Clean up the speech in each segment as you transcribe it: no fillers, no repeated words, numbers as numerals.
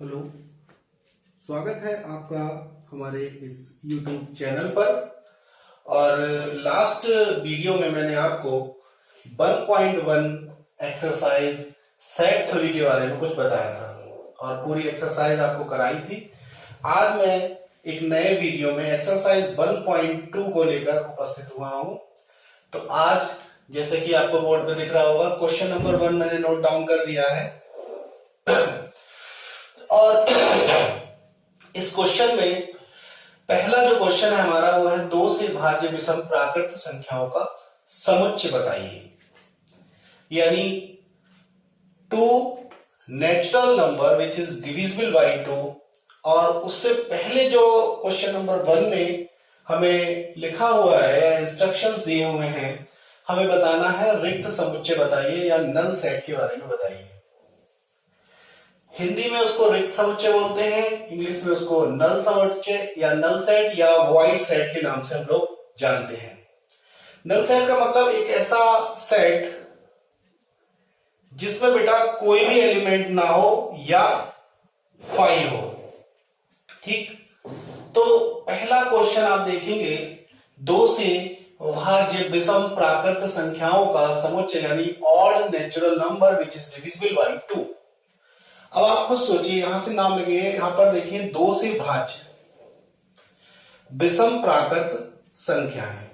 Hello, स्वागत है आपका हमारे इस YouTube चैनल पर। और लास्ट वीडियो में मैंने आपको 1.1 एक्सरसाइज सेट थ्योरी के बारे में कुछ बताया था और पूरी एक्सरसाइज आपको कराई थी। आज मैं एक नए वीडियो में एक्सरसाइज 1.2 को लेकर उपस्थित हुआ हूं। तो आज जैसे कि आपको बोर्ड पे दिख रहा होगा, क्वेश्चन नंबर 1 मैंने नोट डाउन कर दिया है। और इस क्वेश्चन में पहला जो क्वेश्चन है हमारा वो है 2 से भाज्य विषम प्राकृत संख्याओं का समुच्चय बताइए। यानी 2 natural number which is divisible by 2। और उससे पहले जो क्वेश्चन नंबर 1 में हमें लिखा हुआ है या इंस्ट्रक्शंस दिए हुए हैं, हमें बताना है रिक्त समुच्चय बताइए या नल सेट के बारे में बताइए। हिंदी में उसको रिक्त समुच्चय बोलते हैं, इंग्लिश में उसको नल समुच्चय या नल सेट या वॉइड सेट के नाम से हम लोग जानते हैं। नल सेट का मतलब एक ऐसा सेट जिसमें बेटा कोई भी एलिमेंट ना हो या फाई हो। ठीक, तो पहला क्वेश्चन आप देखेंगे 2 से भाज्य विषम प्राकृत संख्याओं का समुच्चय यानी odd natural number which is divisible by 2। अब आप खुद सोचिए, यहां से नाम लगे, यहां पर देखिए 2 से भाज्य विषम प्राकृत संख्याएं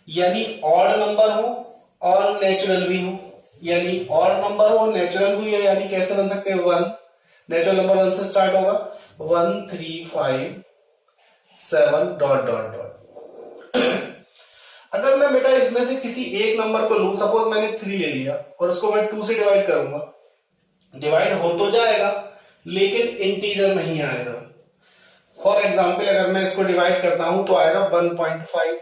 यानी ऑड नंबर हो और नेचुरल भी हो। यानी ऑड नंबर हो, नेचुरल भी हो, यानी कैसे बन सकते हैं 1, नेचुरल नंबर 1 से स्टार्ट होगा 1 3 5 7 डॉट डॉट डॉट। अगर मैं बेटा इसमें से किसी एक नंबर को लूं, सपोज मैंने 3 ले लिया और उसको मैं 2 से डिवाइड करूंगा, डिवाइड हो तो जाएगा लेकिन इंटीजर नहीं आएगा। फॉर एग्जाम्पल अगर मैं इसको डिवाइड करता हूं तो आएगा 1.5।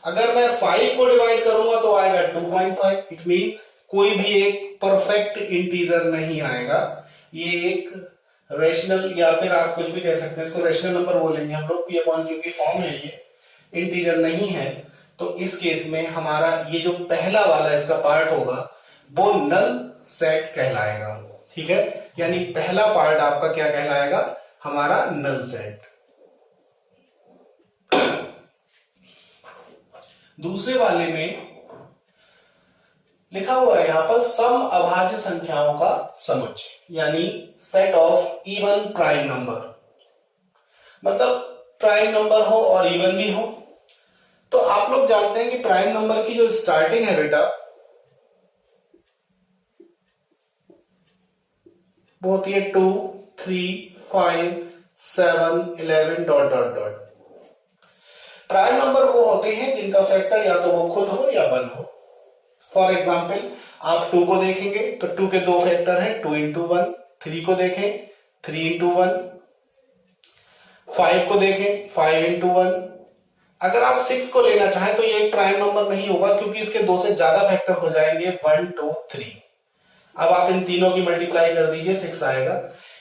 अगर मैं 5 को डिवाइड करूंगा तो आएगा 2.5। इट मींस कोई भी एक परफेक्ट इंटीजर नहीं आएगा। ये एक रेशनल या फिर आप कुछ भी कह सकते हैं, इसको रेशनल नंबर बोलेंगे हम लोग, p/q की फॉर्म है, ये इंटीजर नहीं है। तो इस केस में हमारा ये जो पहला वाला इसका पार्ट होगा वो नल सेट कहलाएगा। ठीक है, यानी पहला पार्ट आपका क्या कहलाएगा, हमारा नल सेट। दूसरे वाले में लिखा हुआ है यहां पर सम अभाज्य संख्याओं का समुच्चय यानी set of even prime number. मतलब प्राइम नंबर हो और इवन भी हो। तो आप लोग जानते हैं कि प्राइम नंबर की जो स्टार्टिंग है बेटा वो होती है 2 3 5 7 11 dot dot dot. Prime number वो होते हैं जिनका फैक्टर या तो वो खुद हो या 1 हो। फॉर एग्जाम्पल आप 2 को देखेंगे तो 2 के 2 फैक्टर हैं, 2 into 1। 3 को देखें 3 into 1। 5 को देखें 5 into 1। अगर आप 6 को लेना चाहें तो ये एक प्राइम नंबर नहीं होगा क्योंकि इसके 2 से ज्यादा फैक्टर हो जाएंगे, 1 2 3। अब आप इन तीनों की मल्टीप्लाई कर दीजिए, 6 आएगा।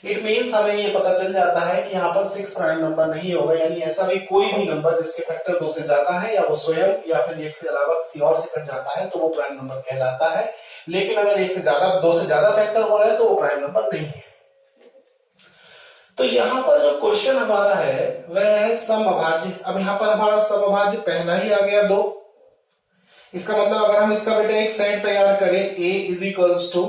इट मींस हमें ये पता चल जाता है कि यहाँ पर 6 प्राइम नंबर नहीं होगा। यानी ऐसा भी कोई भी नंबर जिसके फैक्टर 2 से ज्यादा है या वो स्वयं या फिर 1 से अलावा किसी और से कट जाता है तो वो प्राइम नंबर कहलाता है। लेकिन अगर 1 से ज्यादा 2 से ज्यादा फैक्टर हो रहे हैं तो वो प्राइम नंबर नहीं है। तो यहाँ पर जो क्वेश्चन हमारा है वह है समअभाज्य। अब यहाँ पर हमारा समअभाज्य पहला ही आ गया 2। इसका मतलब अगर हम इसका बेटा एक सेट तैयार करें a इज इक्वल्स टू,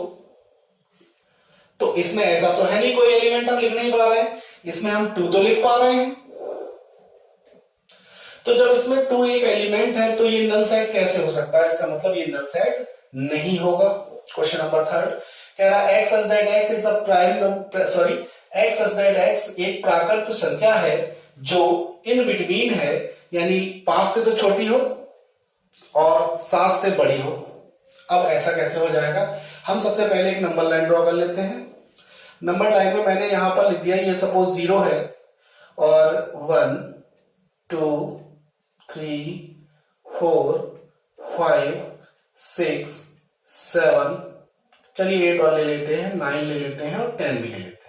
तो इसमें ऐसा तो है नहीं कोई एलिमेंट हम लिख नहीं पा रहे हैं, इसमें हम 2 तो लिख पा रहे हैं। तो जब इसमें 2 एक एलिमेंट है तो ये नल सेट कैसे हो सकता है, इसका मतलब ये नल सेट नहीं होगा। क्वेश्चन नंबर 3 कह रहा है x such that x is a prime number, sorry x such that x एक प्राकृत संख्या है जो इन बिटवीन है, यानी 5 से तो छोटी हो और 7 से बड़ी हो। अब ऐसा कैसे हो जाएगा, हम सबसे पहले एक नंबर लाइन ड्रॉ कर लेते हैं। नंबर लाइन में मैंने यहां पर लिख दिया, ये सपोज 0 है और 1 2 3 4 5 6 7, चलिए 8 और ले लेते हैं, 9 ले लेते हैं और 10 भी ले लेते हैं।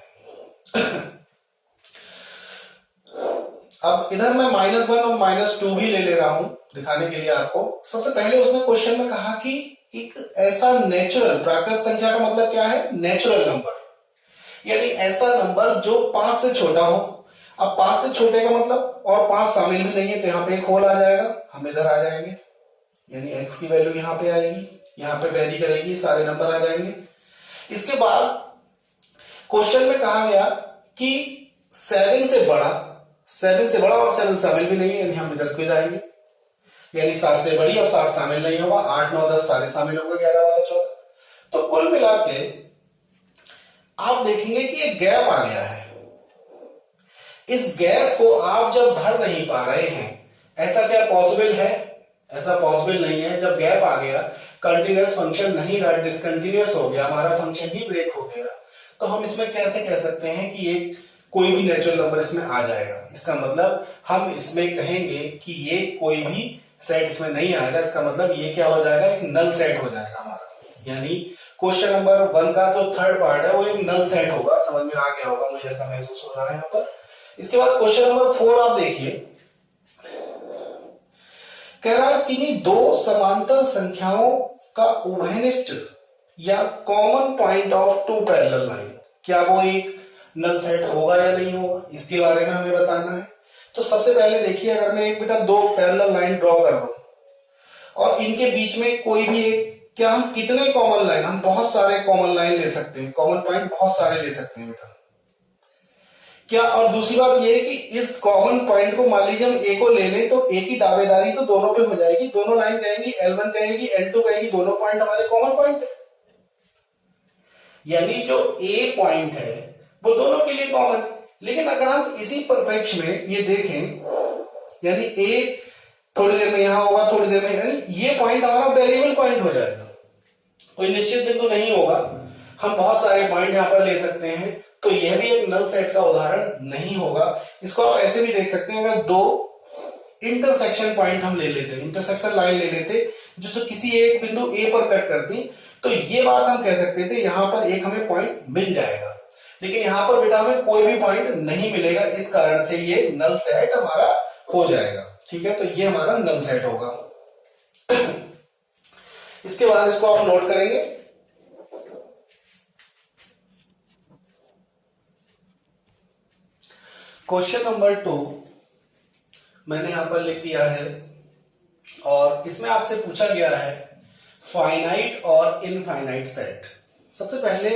अब इधर मैं -1 और -2 भी ले ले रहा हूं दिखाने के लिए आपको। सबसे पहले उसने क्वेश्चन में कहा कि एक ऐसा नेचुरल, प्राकृत संख्या का मतलब क्या है, नेचुरल नंबर, यानी ऐसा नंबर जो 5 से छोटा हो। अब 5 से छोटे का मतलब, और 5 शामिल भी नहीं है तो यहाँ पे एक होल आ जाएगा, हम इधर आ जाएंगे, यानी x की वैल्यू यहाँ पे आएगी, यहाँ पे वैरी करेगी, सारे नंबर आ जाएंगे। इसके बाद क्वेश्चन में कहा गया कि 7 से बड़ा, 7 से बड़ा और 7 शामिल भी नहीं है, यानी हम इधर क्यों जाएंगे, यानी 7 से बड़ी और 7 शामिल नहीं होगा, 8 9 10 सारे शामिल होंगे, 11 12 14। तो कुल मिला के आप देखेंगे कि एक गैप आ गया है। इस गैप को आप जब भर नहीं पा रहे हैं, ऐसा क्या पॉसिबल है? ऐसा पॉसिबल नहीं है। जब गैप आ गया, कंटिन्यूअस फंक्शन नहीं रहा, डिसकंटिन्यूअस हो गया, हमारा फंक्शन ही ब्रेक हो गया, तो हम इसमें कैसे कह सकते हैं कि एक कोई भी नेचुरल नंबर इसमें आ जाएगा? इसका मतलब हम इसमें कहेंगे कि ये कोई भी सेट इसमें नहीं आएगा। इसका मतलब ये क्या हो जाएगा, एक नल सेट हो जाएगा हमारा। यानी क्वेश्चन नंबर 1 का जो थर्ड पार्ट है वो एक नल सेट होगा। समझ में आ गया होगा, मुझे ऐसा महसूस हो रहा है यहाँ पर। इसके बाद क्वेश्चन नंबर 4 आप देखिए, कह रहा है कि दो समांतर संख्याओं का उभयनिष्ठ या common point of two parallel line, क्या वो एक नल सेट होगा या नहीं होगा, इसके बारे में हमें बताना है। तो सबसे पहले देखिए, अगर मैं एक बेटा दो पैरेलल लाइन ड्रॉ कर रहा हूं और इनके बीच में कोई भी एक, क्या हम कितने कॉमन लाइन, हम बहुत सारे कॉमन लाइन ले सकते हैं, कॉमन पॉइंट बहुत सारे ले सकते हैं बेटा, क्या? और दूसरी बात यह है कि इस कॉमन पॉइंट को मान लीजिए हम ए को ले लें तो ए की दावेदारी तो दोनों पे हो जाएगी, दोनों लाइन कहेंगी, L1 कहेगी, L2 कहेगी, दोनों पॉइंट हमारे कॉमन पॉइंट है। यानी जो ए पॉइंट है वो दोनों के लिए कॉमन है। लेकिन अगर हम इसी परफेक्ट में ये देखें, यानी ए थोड़ी देर में यहां होगा, थोड़ी देर में, यानी ये पॉइंट हमारा वेरिएबल पॉइंट हो जाएगा, कोई निश्चित बिंदु नहीं होगा, हम बहुत सारे पॉइंट यहां पर ले सकते हैं, तो यह भी एक नल सेट का उदाहरण नहीं होगा। इसको आप ऐसे भी देख सकते हैं, अगर दो इंटरसेक्शन पॉइंट हम ले लेते, इंटरसेक्शन लाइन ले लेते जो किसी एक बिंदु ए पर कट करती, तो ये बात हम कह सकते थे यहां पर एक हमें पॉइंट मिल जाएगा। लेकिन यहां पर बेटा हमें कोई भी पॉइंट नहीं मिलेगा, इस कारण से ये नल सेट हमारा हो जाएगा। ठीक है, तो ये हमारा नल सेट होगा। इसके बाद इसको आप नोट करेंगे, क्वेश्चन नंबर 2 मैंने यहां पर लिख दिया है और इसमें आपसे पूछा गया है फाइनाइट और इनफाइनाइट सेट। सबसे पहले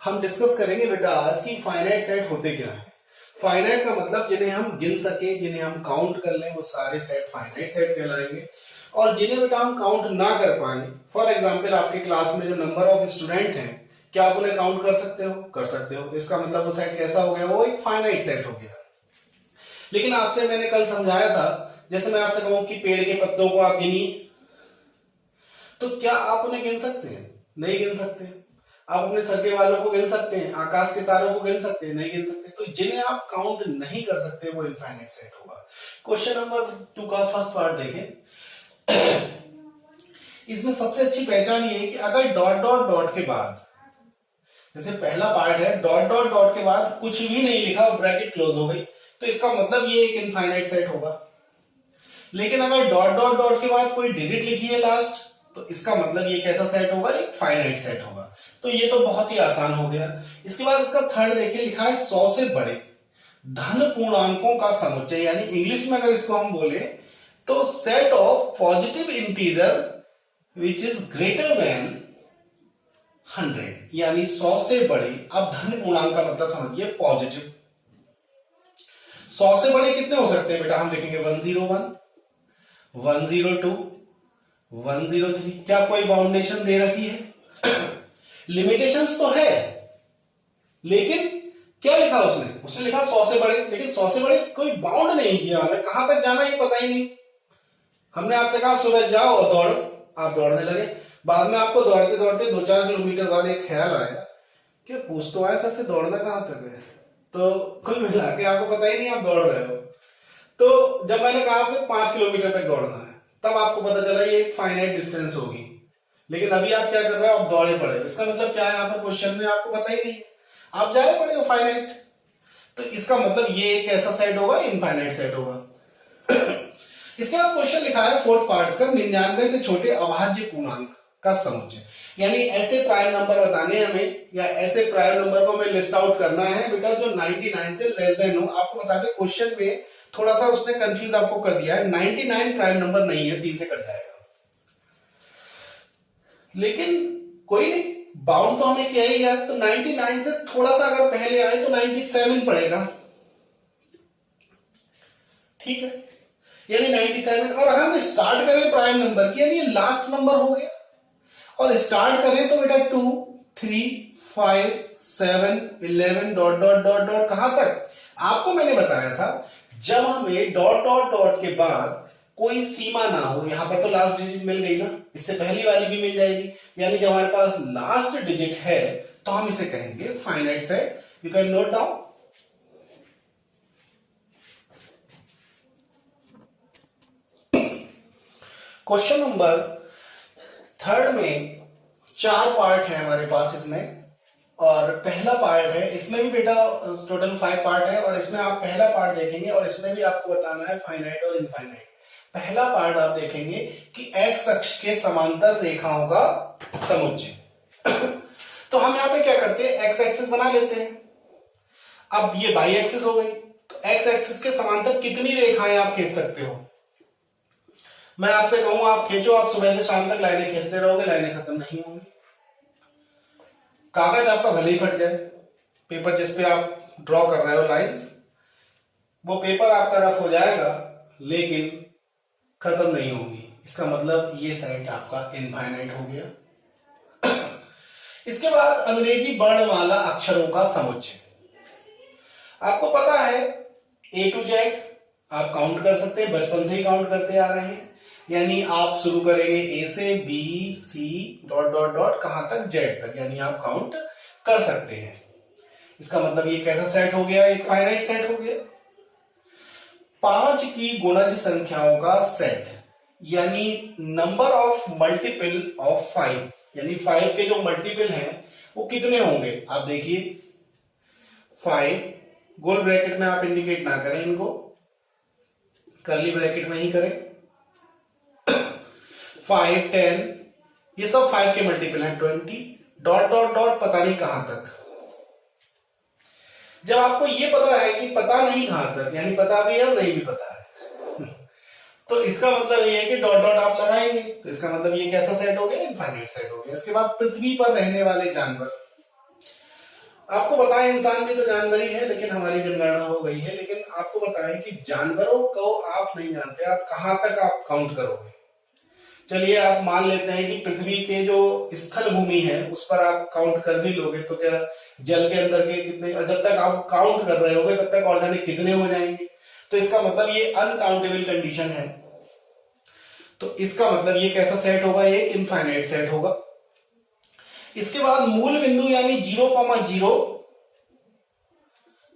हम डिस्कस करेंगे बेटा आज की फाइनाइट सेट होते क्या है। फाइनाइट का मतलब जिन्हें हम गिन सके, जिन्हें हम काउंट कर लें, वो सारे सेट फाइनाइट सेट कहलाएंगे। और जिन्हें बेटा हम काउंट ना कर पाए, फॉर एग्जाम्पल आपके क्लास में जो नंबर ऑफ स्टूडेंट हैं, क्या आप उन्हें काउंट कर सकते हो? कर सकते हो। तो इसका मतलब वो सेट कैसा हो गया? वो एक फाइनाइट सेट हो गया। लेकिन आपसे मैंने कल समझाया था, जैसे मैं आपसे कहूं कि पेड़ के पत्तों को आप गिनिए, तो क्या आप उन्हें गिन सकते हैं? नहीं गिन सकते। आप अपने सर के बालों को गिन सकते हैं, आकाश के तारों को गिन सकते हैं? नहीं गिन सकते। तो जिन्हें आप काउंट नहीं कर सकते वो इनफाइनाइट सेट होगा। क्वेश्चन नंबर 2 का फर्स्ट पार्ट देखें। इसमें सबसे अच्छी पहचान ये है कि अगर डॉट डॉट डॉट के बाद, जैसे पहला पार्ट है, डॉट डॉट डॉट के बाद कुछ भी नहीं लिखा, ब्रैकेट क्लोज हो गई, तो इसका मतलब ये एक इनफाइनाइट सेट होगा। लेकिन अगर डॉट डॉट डॉट के बाद कोई डिजिट लिखी है लास्ट, तो इसका मतलब ये कैसा सेट होगा? एक फाइनाइट सेट होगा। तो ये तो बहुत ही आसान हो गया। इसके बाद इसका थर्ड देखिए, लिखा है 100 से बड़े धन पूर्णांकों का समुच्चय, यानी इंग्लिश में अगर इसको हम बोले तो set of positive integer which is greater than 100, यानी 100 से बड़े। अब धन पूर्णांक का मतलब समझिए पॉजिटिव। 100 से बड़े कितने हो सकते हैं बेटा? हम लिखेंगे 101, 102, 103। क्या कोई बाउंडेशन दे रखी है? लिमिटेशंस तो है, लेकिन क्या लिखा उसने? उसने लिखा 100 से बड़े, लेकिन 100 से बड़े कोई बाउंड नहीं किया, हमें कहां तक जाना ये पता ही नहीं। हमने आपसे कहा सुबह जाओ और दौड़ो, आप दौड़ने लगे। बाद में आपको दौड़ते दौड़ते 2-4 किलोमीटर बाद एक ख्याल आया कि पूछ तो आए सर से दौड़ना कहां तक है, तो कुल मिला के आपको पता ही नहीं आप दौड़ रहे हो। तो जब मैंने कहा आपसे 5 किलोमीटर तक दौड़ना है, तब आपको पता चला ये एक फाइनाइट डिस्टेंस होगी। लेकिन अभी आप क्या कर रहे हो? आप दौड़े पड़े। इसका मतलब क्या है? यहाँ पर क्वेश्चन में आपको पता ही नहीं, आप जाए पड़े हो फाइनाइट। तो इसका मतलब ये एक ऐसा सेट होगा, इनफाइनाइट सेट होगा। इसके बाद क्वेश्चन लिखा है फोर्थ पार्ट का, 99 से छोटे अभाज्य पूर्णांक। का समुच्चय। यानी ऐसे प्राइम नंबर बताने हमें, या ऐसे प्राइम नंबर को हमें लिस्ट आउट करना है बेटा जो 99 से लेस देन हो। आपको बता दें क्वेश्चन में थोड़ा सा उसने कंफ्यूज आपको कर दिया है, 99 प्राइम नंबर नहीं है, 3 से कट जाएगा, लेकिन कोई नहीं, बाउंड तो हमें किया ही है, तो 99 से थोड़ा सा अगर पहले आए तो 97 पड़ेगा, ठीक है, यानी 97। और अगर हम स्टार्ट करें प्राइम नंबर की, यानी लास्ट नंबर हो गया, और स्टार्ट करें तो बेटा 2 3 5 7 11 डॉट डॉट डॉट डॉट कहां तक। आपको मैंने बताया था जब हमें डॉट डॉट डॉट के बाद कोई सीमा ना हो, यहां पर तो लास्ट डिजिट मिल गई ना, इससे पहली वाली भी मिल जाएगी, यानी जब हमारे पास लास्ट डिजिट है तो हम इसे कहेंगे finite set. You can note down. Question number 3 में 4 पार्ट है हमारे पास इसमें, और पहला पार्ट है, इसमें भी बेटा टोटल 5 पार्ट है, और इसमें आप पहला पार्ट देखेंगे और इसमें भी आपको बताना है फाइनाइट और इनफाइनाइट। पहला पार्ट आप देखेंगे कि एक्स अक्ष के समांतर रेखाओं का समुच्चय। तो हम यहां पे क्या करते हैं, एक्स एक्सिस बना लेते हैं। अब ये बाई एक्सिस हो गई, तो एक्स एक्सिस के समांतर कितनी रेखाएं आप खींच सकते हो। मैं आपसे कहूं आप खींचो, आप सुबह से शाम तक लाइनें खींचते रहोगे, लाइनें खत्म नहीं होंगी। कागज आपका भले ही फट जाए, पेपर जिसपे आप ड्रॉ कर रहे हो लाइंस, वो पेपर आपका रफ हो जाएगा लेकिन खत्म नहीं होगी। इसका मतलब ये सेट आपका इनफाइनाइट हो गया। इसके बाद अंग्रेजी वर्णमाला अक्षरों का समुच्चय। आपको पता है A to Z आप काउंट कर सकते हैं, बचपन से ही काउंट करते आ रहे हैं, यानी आप शुरू करेंगे A से B C dot dot dot कहां तक, Z तक, यानी आप काउंट कर सकते हैं। इसका मतलब ये कैसा सेट हो गया, एक फाइनाइट सेट हो गया। 5 की गुणज संख्याओं का सेट, यानी नंबर ऑफ मल्टीपल ऑफ 5, यानी 5 के जो मल्टीपल हैं वो कितने होंगे। आप देखिए 5, गोल ब्रैकेट में आप इंडिकेट ना करें, इनको कर्ली ब्रैकेट में ही करें। 5 10 ये सब 5 के मल्टीपल हैं, 20 डॉट डॉट डॉट पता नहीं कहां तक। जब आपको ये पता है कि पता नहीं कहां तक, यानी पता भी है और नहीं भी पता है, तो इसका मतलब ये है कि डॉट डॉट आप लगाएंगे, तो इसका मतलब ये कैसा सेट हो गया, इनफाइनाइट सेट हो गया। इसके बाद पृथ्वी पर रहने वाले जानवर, आपको बताएं इंसान भी तो जानवर ही है, लेकिन हमारी जनगणना हो गई है, लेकिन आपको बताएं कि जानवरों को आप नहीं जानते, आप कहां तक आप काउंट करोगे। चलिए आप मान लेते हैं कि पृथ्वी के जो स्थल भूमि है उस पर आप काउंट कर भी लोगे, तो क्या जल के अंदर के कितने, जब तक आप काउंट कर रहे होगे तब तक ऑर्गेनिक कितने हो जाएंगे, तो इसका मतलब ये अनकाउंटेबल कंडीशन है। तो इसका मतलब ये कैसा सेट होगा, ये इनफाइनाइट सेट होगा। इसके बाद मूल बिंदु यानी 0,0,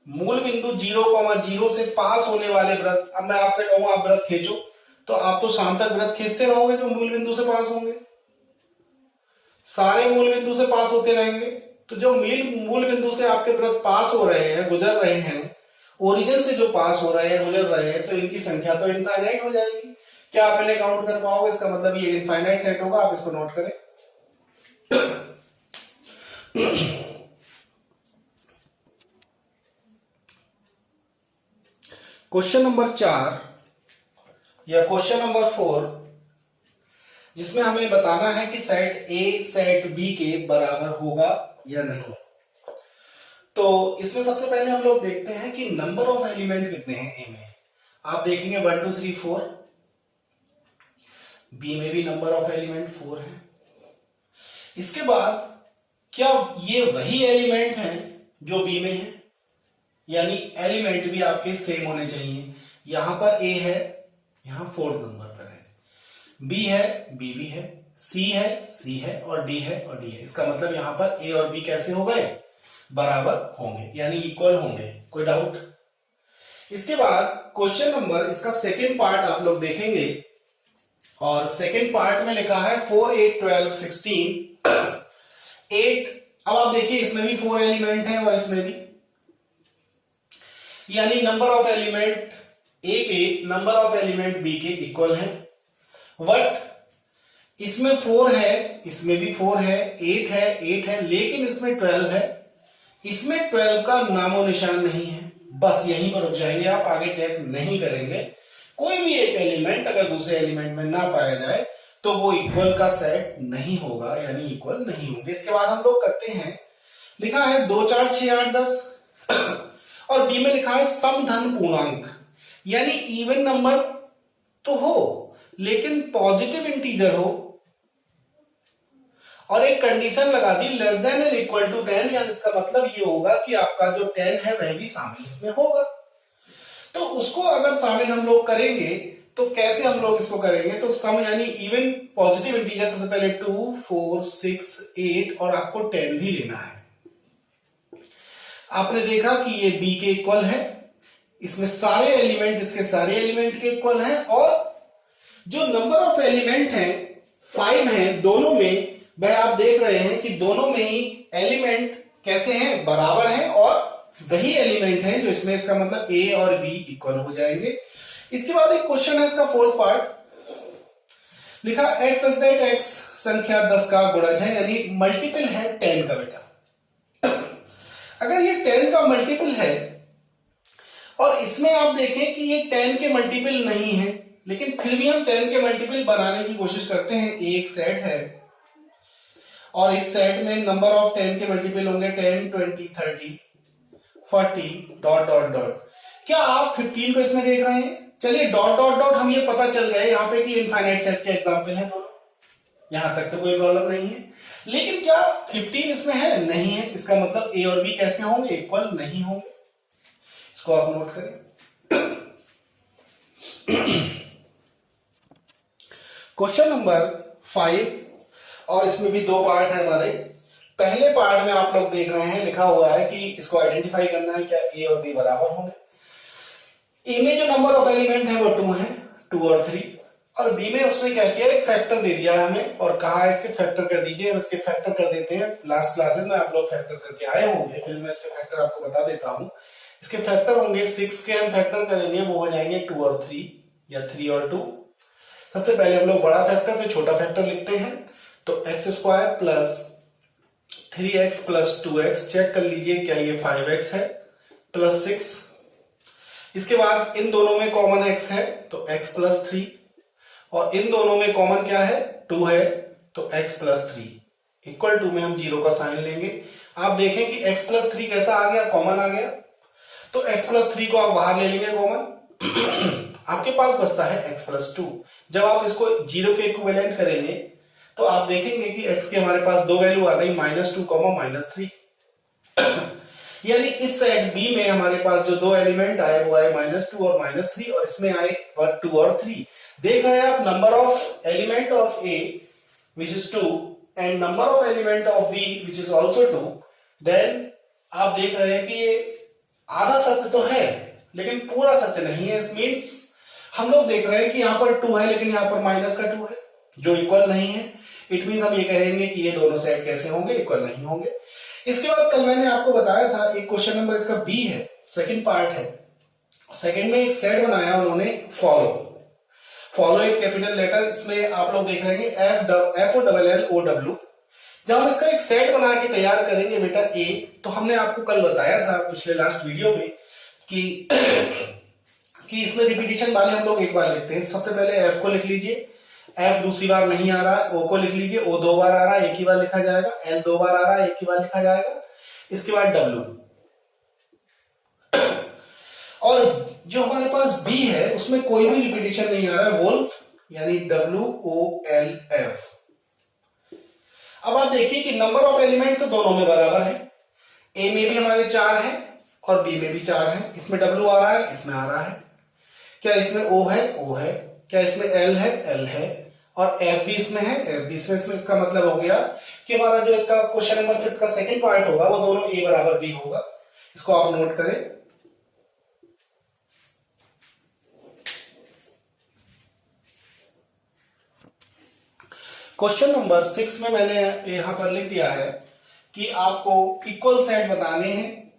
मूल बिंदु 0,0 से पास होने वाले वृत्त। अब मैं आपसे कहूं आप वृत्त खींचो, तो आप तो शाम तक वृत्त खींचते रहोगे जो मूल बिंदु से पास होंगे, सारे मूल बिंदु से पास होते रहेंगे। तो जो मूल बिंदु से आपके वृत्त पास हो रहे हैं, गुजर रहे हैं, ओरिजिन से जो पास हो रहे हैं, गुजर रहे हैं, तो इनकी संख्या तो इनफाइनाइट हो जाएगी। क्या आप इन्हें काउंट कर पाओगे, इसका मतलब ये इनफाइनाइट सेट होगा, आप इसको नोट करें। क्वेश्चन नंबर 4 या क्वेश्चन नंबर 4, जिसमें हमें बताना है कि सेट ए सेट बी के बराबर होगा या नहीं। तो इसमें सबसे पहले हम लोग देखते हैं कि नंबर ऑफ एलिमेंट कितने हैं ए में। आप देखेंगे 1 2 3 4, बी में भी नंबर ऑफ एलिमेंट 4 है। इसके बाद क्या ये वही एलिमेंट हैं जो बी में है, यानी एलिमेंट भी आपके सेम होने चाहिए। यहां पर ए है, यहां 4th नंबर पर है, बी है, बी भी है, सी है, सी है, और डी है और डी है। इसका मतलब यहां पर ए और बी कैसे हो गए, बराबर होंगे, यानी इक्वल होंगे। कोई डाउट। इसके बाद क्वेश्चन नंबर, इसका सेकेंड पार्ट आप लोग देखेंगे, और सेकेंड पार्ट में लिखा है 4 8 12 16 8। अब आप देखिए इसमें भी 4 एलिमेंट हैं और इसमें भी, यानी नंबर ऑफ एलिमेंट ए के नंबर ऑफ एलिमेंट बी के इक्वल हैं। बट इसमें 4 है, इसमें भी 4 है, 8 है, 8 है, लेकिन इसमें 12 है, इसमें 12 का नामो निशान नहीं है। बस यहीं पर रुक जाएंगे आप, आगे ट्रैक नहीं करेंगे। कोई भी एक एलिमेंट अगर दूसरे एलिमेंट में ना पाया जाए तो वो इक्वल का सेट नहीं होगा, यानी इक्वल नहीं होंगे। इसके बाद हम लोग करते हैं, लिखा है 2 4 6 8 10 और बी में लिखा है समधन पूर्णांक, यानी इवन नंबर तो हो लेकिन पॉजिटिव इंटीजर हो, और एक कंडीशन लगा दी less than and equal to 10, यानी इसका मतलब ये होगा कि आपका जो 10 है वह भी शामिल इसमें होगा। तो उसको अगर शामिल हम लोग करेंगे तो कैसे हम लोग इसको करेंगे, तो सम यानी इवन पॉजिटिव इंटीजर सबसे पहले 2 4 6 8 और आपको 10 भी लेना है। आपने देखा कि ये बी के इक्वल है, इसमें सारे एलिमेंट इसके सारे एलिमेंट के इक्वल हैं, और जो नंबर ऑफ एलिमेंट हैं 5 हैं दोनों में, वह आप देख रहे हैं कि दोनों में ही एलिमेंट कैसे हैं, बराबर हैं, और वही एलिमेंट हैं जो इसमें, इसका मतलब ए और बी इक्वल हो जाएंगे। इसके बाद एक क्वेश्चन है, इसका फोर्थ पार्ट, लिखा x सच दैट x संख्या 10 का गुणज है, यानी मल्टीपल है 10 का। बेटा अगर ये 10 का मल्टीपल है और इसमें आप देखें कि ये 10 के मल्टीपल नहीं है, लेकिन फिर भी हम 10 के मल्टीपल बनाने की कोशिश करते हैं। एक सेट है और इस सेट में नंबर ऑफ 10 के मल्टीपल होंगे 10 20 30 40 डॉट डॉट डॉट। क्या आप 15 को इसमें देख रहे हैं? चलिए डॉट डॉट डॉट, हम ये पता चल गए यहाँ पे कि इनफाइनाइट सेट के एग्जांपल है दोनों, यहां तक तो कोई प्रॉब्लम नहीं है। लेकिन क्या 15 इसमें है? नहीं है। इसका मतलब ए और बी कैसे होंगे? इक्वल नहीं होंगे। इसको आप नोट करें। क्वेश्चन नंबर 5, और इसमें भी 2 पार्ट है हमारे। पहले पार्ट में आप लोग देख रहे हैं लिखा हुआ है कि इसको आइडेंटिफाई करना है क्या ए और बी बराबर होंगे। ए में जो नंबर ऑफ एलिमेंट है वो 2 है, 2 और 3, और बी में उसने क्या किया, एक फैक्टर दे दिया है हमें और कहा है इसके फैक्टर कर दीजिए। हम इसके फैक्टर कर देते हैं। लास्ट क्लासेस में आप लोग फैक्टर करके आए होंगे, फिर मैं इसके फैक्टर आपको बता देता हूं। इसके फैक्टर होंगे 6 के हम फैक्टर करेंगे, वो हो जाएंगे 2 और 3 या 3 और 2। सबसे पहले हम लोग बड़ा फैक्टर फिर छोटा फैक्टर लिखते हैं, तो X square plus 3x plus 2x, check कर लीजिए क्या ये 5x है, प्लस 6। इसके बाद इन दोनों में कॉमन x है तो x प्लस 3, और इन दोनों में कॉमन क्या है, 2 है, तो x प्लस 3 इक्वल टू में हम 0 का साइन लेंगे। आप देखें कि x प्लस 3 कैसा आ गया, कॉमन आ गया, तो x प्लस 3 को आप बाहर ले लेंगे कॉमन। आपके पास बचता है x प्लस 2। जब आप इसको 0 के इक्विवेलेंट करेंगे तो आप देखेंगे कि x के हमारे पास 2 वैल्यू आ गई, -2, -3। यानी इस सेट B में हमारे पास जो 2 एलिमेंट आए वो आए -2 और -3, और इसमें आए 2 और 3। देख रहे हैं आप, number of element of A which is 2 and number of element of B which is also 2। Then आप देख रहे हैं कि ये आधा सत्य तो है लेकिन पूरा सत्य नहीं है। इस मीन्स हम लोग देख रहे हैं कि यहाँ पर 2 है लेकिन यहाँ पर -2 है जो इक्वल नहीं है। इट मीन्स हम ये कहेंगे कि ये दोनों सेट कैसे होंगे, इक्वल नहीं होंगे। इसके बाद कल मैंने आपको बताया था एक क्वेश्चन नंबर इसका बी है, सेकंड पार्ट है। सेकंड में एक सेट बनाया उन्होंने, फॉलो एक कैपिटल लेटर, इसमें आप लोग देख रहे हैं FOLLOW। जब हम इसका एक सेट बना के तैयार करेंगे बेटा ए, तो हमने आपको कल बताया था पिछले लास्ट वीडियो में कि इसमें रिपीटिशन वाले हम लोग एक बार लिखते हैं। सबसे पहले एफ को लिख लीजिए, एफ दूसरी बार नहीं आ रहा है, ओ को लिख लीजिए, ओ 2 बार आ रहा है, एक ही बार लिखा जाएगा, एल 2 बार आ रहा है, एक ही बार लिखा जाएगा। इसके बाद डब्ल्यू, और जो हमारे पास बी है उसमें कोई भी रिपीटिशन नहीं आ रहा है, वोल्फ यानी WOLF। अब आप देखिए कि नंबर ऑफ एलिमेंट तो दोनों में बराबर है, ए में भी हमारे 4 हैं और बी में भी 4 हैं। इसमें डब्ल्यू आ रहा है, इसमें आ रहा है। क्या इसमें ओ है? ओ है। क्या इसमें एल है? एल है। और एफ भी इसमें है, एफ भी इसमें। इसका मतलब हो गया कि हमारा जो इसका क्वेश्चन नंबर 5 का सेकंड पार्ट होगा वो दोनों ए बराबर बी होगा। इसको आप नोट करें। क्वेश्चन नंबर 6 में मैंने यहां पर लिख दिया है कि आपको इक्वल सेट बताने हैं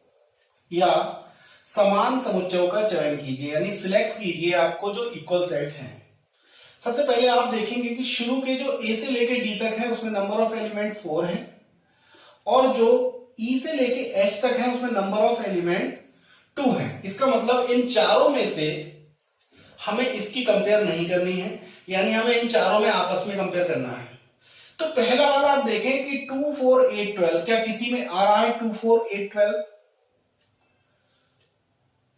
या समान समुच्चयों का चयन कीजिए, यानी सिलेक्ट कीजिए आपको जो इक्वल सेट हैं। सबसे पहले आप देखेंगे कि शुरू के जो ए से लेके डी तक है उसमें नंबर ऑफ एलिमेंट 4 है, और जो ई से लेके एच तक है उसमें नंबर ऑफ एलिमेंट 2 है। इसका मतलब इन चारों में से हमें इसकी कंपेयर नहीं करनी है, यानी हमें इन चारों में आपस में कंपेयर करना है। तो पहला वाला आप देखें कि 2 4 8 12 क्या किसी में आ रहा है? 2 4 8 12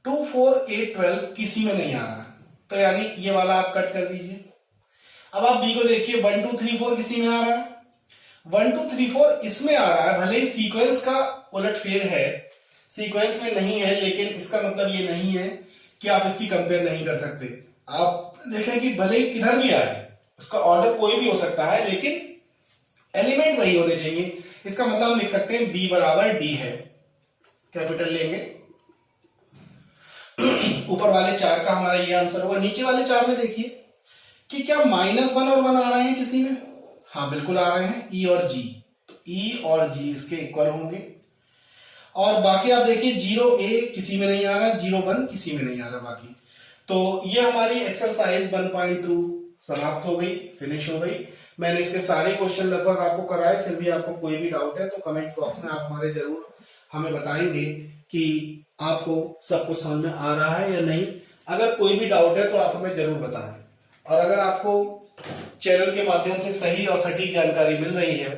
2 4 8 12 किसी में नहीं आ रहा है, तो यानी ये वाला आप कट कर दीजिए। अब आप बी को देखिए, 1 2 3 4 किसी में आ रहा है, 1 2 3 4 इसमें आ रहा है, भले ही सीक्वेंस का उलटफेर है, सीक्वेंस में नहीं है, लेकिन इसका मतलब ये नहीं है कि आप इसकी कंपेयर नहीं कर सकते। आप देखें कि भले ही किधर भी आए, उसका ऑर्डर कोई भी हो सकता है, लेकिन एलिमेंट वही होने चाहिए। इसका मतलब हम लिख सकते हैं बी बराबर डी है, कैपिटल लेंगे। ऊपर वाले 4 का हमारा ये आंसर होगा। नीचे वाले 4 में देखिए कि क्या -1 और 1 आ रहे हैं किसी में? हाँ बिल्कुल आ रहे हैं, ई और जी। तो ई और जी इसके इक्वल होंगे। और बाकी आप देखिए 0 ए किसी में नहीं आ रहा, 0 1 किसी में नहीं आ रहा बाकी। तो ये हमारी एक्सरसाइज 1.2 समाप्त हो गई, फिनिश हो गई। मैंने इसके सारे क्वेश्चन लगभग आपको कराए, फिर भी आपको कोई भी डाउट है तो कमेंट्स बॉक्स में आप हमारे जरूर हमें बताएंगे कि आपको सब कुछ समझ में आ रहा है या नहीं। अगर कोई भी डाउट है तो आप हमें जरूर बताएं, और अगर आपको चैनल के माध्यम से सही और सटीक जानकारी मिल रही है,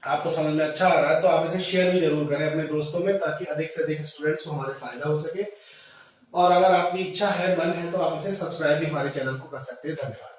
आपको समझ में अच्छा आ रहा है, तो आप इसे शेयर भी जरूर करें अपने दोस्तों में, ताकि अधिक से अधिक स्टूडेंट्स को हमारे फायदा हो सके। और अगर आपकी इच्छा है, मन है, तो आप इसे सब्सक्राइब भी हमारे चैनल को कर सकते हैं। धन्यवाद।